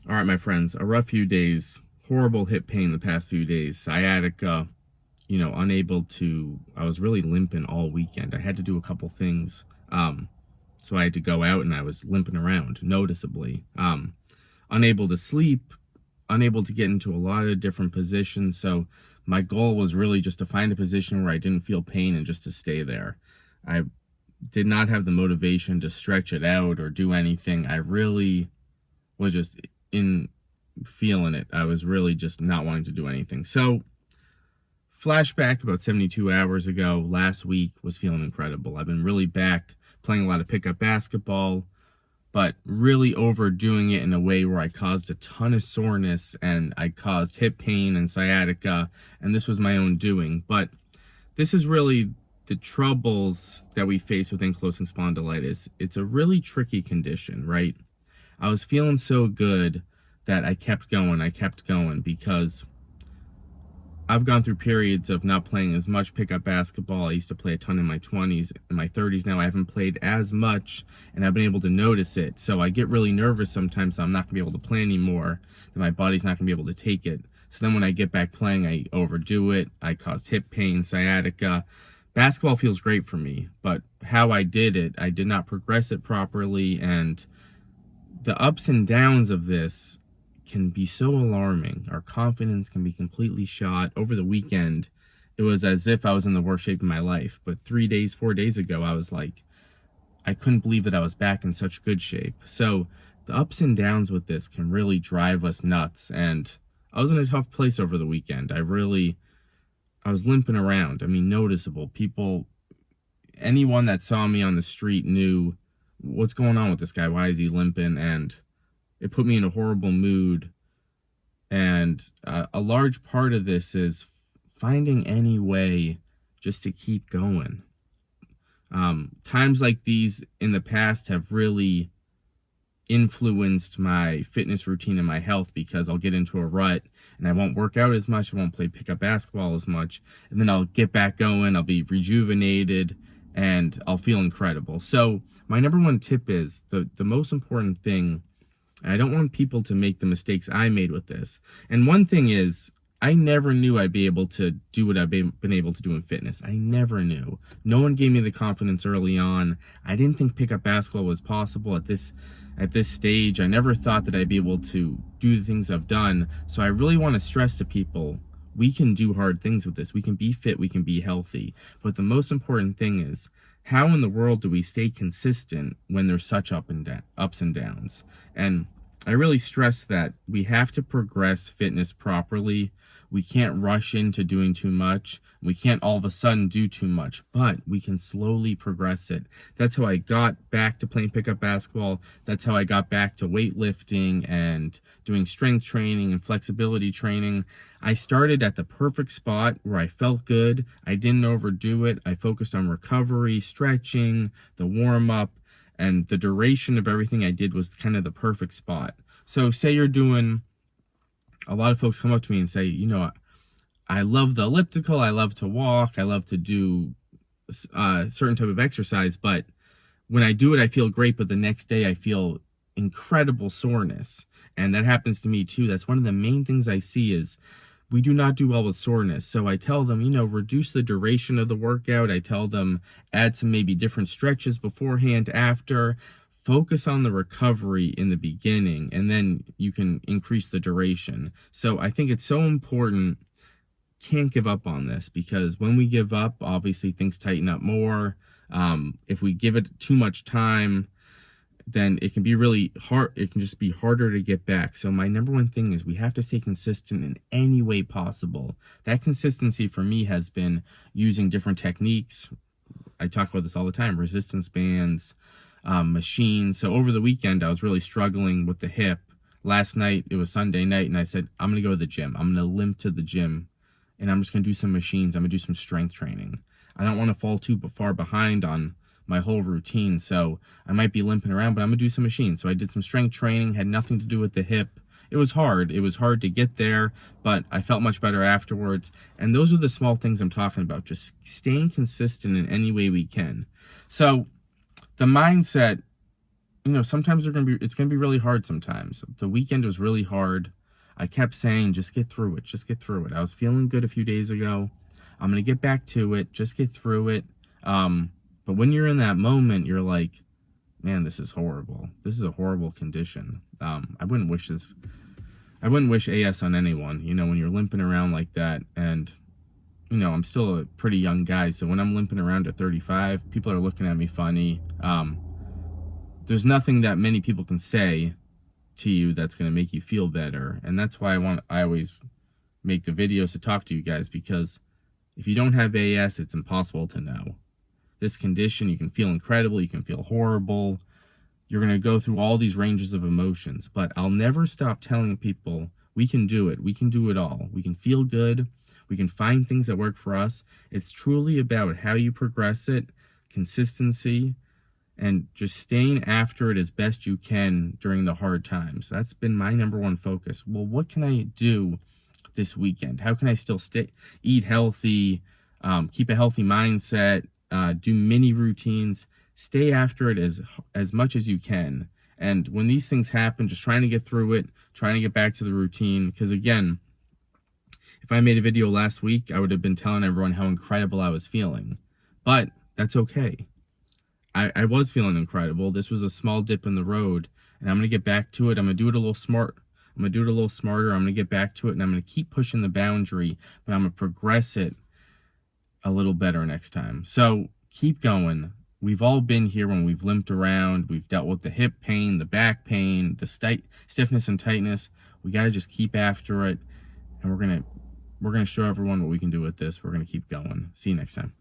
All right, my friends, a rough few days, horrible hip pain the past few days, sciatica, I was really limping all weekend. I had to do a couple things. So I had to go out and I was limping around noticeably. Unable to sleep, unable to get into a lot of different positions. So my goal was really just to find a position where I didn't feel pain and just to stay there. I did not have the motivation to stretch it out or do anything. I really was just in feeling it. I was really just not wanting to do anything. So flashback about 72 hours ago, last week was feeling incredible. I've been really back playing a lot of pickup basketball, but really overdoing it in a way where I caused a ton of soreness and I caused hip pain and sciatica, and this was my own doing. But this is really the troubles that we face with ankylosing spondylitis. It's a really tricky condition, right? I was feeling so good that I kept going because I've gone through periods of not playing as much pickup basketball. I used to play a ton in my 20s. In my 30s now, I haven't played as much, and I've been able to notice it. So I get really nervous sometimes that I'm not going to be able to play anymore, that my body's not going to be able to take it. So then when I get back playing, I overdo it. I cause hip pain, sciatica. Basketball feels great for me, but how I did it, I did not progress it properly, and the ups and downs of this can be so alarming. Our confidence can be completely shot. Over the weekend, it was as if I was in the worst shape of my life. But 4 days ago, I was like, I couldn't believe that I was back in such good shape. So the ups and downs with this can really drive us nuts. And I was in a tough place over the weekend. I was limping around. I mean, noticeable. Anyone that saw me on the street knew what's going on with this guy. Why is he limping? And it put me in a horrible mood. And a large part of this is finding any way just to keep going. Times like these in the past have really influenced my fitness routine and my health, because I'll get into a rut and I won't work out as much. I won't play pickup basketball as much. And then I'll get back going. I'll be rejuvenated and I'll feel incredible. So my number one tip is the most important thing. I don't want people to make the mistakes I made with this. And one thing is, I never knew I'd be able to do what I've been able to do in fitness. I never knew. No one gave me the confidence early on. I didn't think pickup basketball was possible at this stage. I never thought that I'd be able to do the things I've done. So I really want to stress to people, we can do hard things with this. We can be fit, we can be healthy. But the most important thing is, how in the world do we stay consistent when there's such ups and downs? And I really stress that we have to progress fitness properly. We can't rush into doing too much. We can't all of a sudden do too much, but we can slowly progress it. That's how I got back to playing pickup basketball. That's how I got back to weightlifting and doing strength training and flexibility training. I started at the perfect spot where I felt good. I didn't overdo it. I focused on recovery, stretching, the warm-up, and the duration of everything I did was kind of the perfect spot. So say you're doing, a lot of folks come up to me and say, I love the elliptical, I love to walk, I love to do a certain type of exercise, but when I do it, I feel great, but the next day I feel incredible soreness. And that happens to me too. That's one of the main things I see is we do not do well with soreness. So I tell them, reduce the duration of the workout. I tell them add some maybe different stretches beforehand, after. Focus on the recovery in the beginning, and then you can increase the duration. So I think it's so important. Can't give up on this, because when we give up, obviously things tighten up more. If we give it too much time, then it can be really hard. It can just be harder to get back. So my number one thing is we have to stay consistent in any way possible. That consistency for me has been using different techniques. I talk about this all the time, resistance bands, machines. So over the weekend, I was really struggling with the hip. Last night, it was Sunday night, and I said, I'm going to go to the gym. I'm going to limp to the gym, and I'm just going to do some machines. I'm going to do some strength training. I don't want to fall too far behind on my whole routine, so I might be limping around, but I'm gonna do some machines. So I did some strength training, had nothing to do with the hip. It was hard to get there, but I felt much better afterwards. And those are the small things I'm talking about, just staying consistent in any way we can. So the mindset sometimes it's gonna be really hard sometimes. The weekend was really hard. I kept saying, just get through it, just get through it. I was feeling good a few days ago. I'm gonna get back to it, just get through it. But when you're in that moment, you're like, man, this is horrible. This is a horrible condition. I wouldn't wish this. I wouldn't wish AS on anyone, when you're limping around like that. And, I'm still a pretty young guy. So when I'm limping around at 35, people are looking at me funny. There's nothing that many people can say to you that's going to make you feel better. And that's why I always make the videos to talk to you guys, because if you don't have AS, it's impossible to know. This condition, you can feel incredible, you can feel horrible. You're going to go through all these ranges of emotions, but I'll never stop telling people we can do it. We can do it all. We can feel good. We can find things that work for us. It's truly about how you progress it, consistency, and just staying after it as best you can during the hard times. That's been my number one focus. Well, what can I do this weekend? How can I still eat healthy, keep a healthy mindset, do mini routines, stay after it as much as you can. And when these things happen, just trying to get through it, trying to get back to the routine. Because again, if I made a video last week, I would have been telling everyone how incredible I was feeling. But that's okay. I was feeling incredible. This was a small dip in the road, and I'm going to get back to it. I'm going to do it a little smart. I'm going to do it a little smarter. I'm going to get back to it, and I'm going to keep pushing the boundary, but I'm going to progress it a little better next time. So keep going. We've all been here when we've limped around. We've dealt with the hip pain, the back pain, the stiffness and tightness. We got to just keep after it, and we're going to show everyone what we can do with this. We're going to keep going. See you next time.